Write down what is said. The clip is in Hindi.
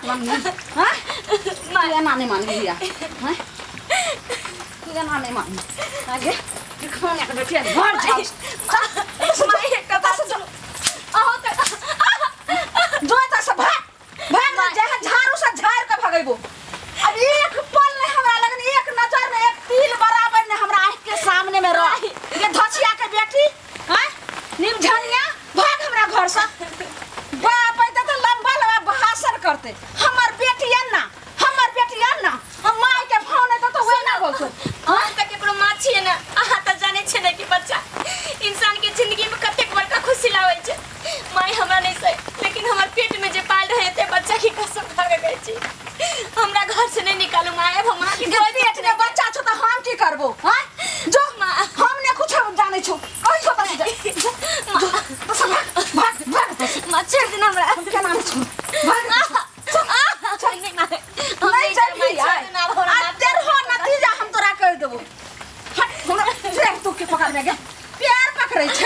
मम्मी हां ये नानी मान लिया हां ये नानी मान आगे दिखाने का बेटिया घर जाओ माई एक का पास चलो आहो त जो त सब भाग ना जहां झाड़ू से झाड़ के भगैबो अब एक पल ने हमरा लगन एक नजर में एक तिल बराबर ने हमरा आंख के सामने में रह ये धसिया के बेटी हां निमझनिया भाग हमरा घर से बाप ऐ त लंबा लंबा भाषण करते हमर बेटी अन्ना हम माई के फोन तो होय ना बोलतो हां त केकरो माछी है ना आहा त जाने छे ने कि बच्चा इंसान के जिंदगी में कतेक बड़का खुशी लावे छे माई हमरा नहीं सही लेकिन हमर पेट में जे पाल रहे थे बच्चा की कसम खा के कहै छी हमरा घर से नहीं निकालू माई अब हमरा के कोई पेट में बच्चा छ त हम की करबो हां जो हमने कुछ जाने छो कहि छो तनी भाग मां छोड़ देना हमरा के नाम छो भाग नहीं चल तेरे हो नतीजा हम तोरा कह देबो हट हमरा तू के पकड़ ले गे प्यार पकड़ै छ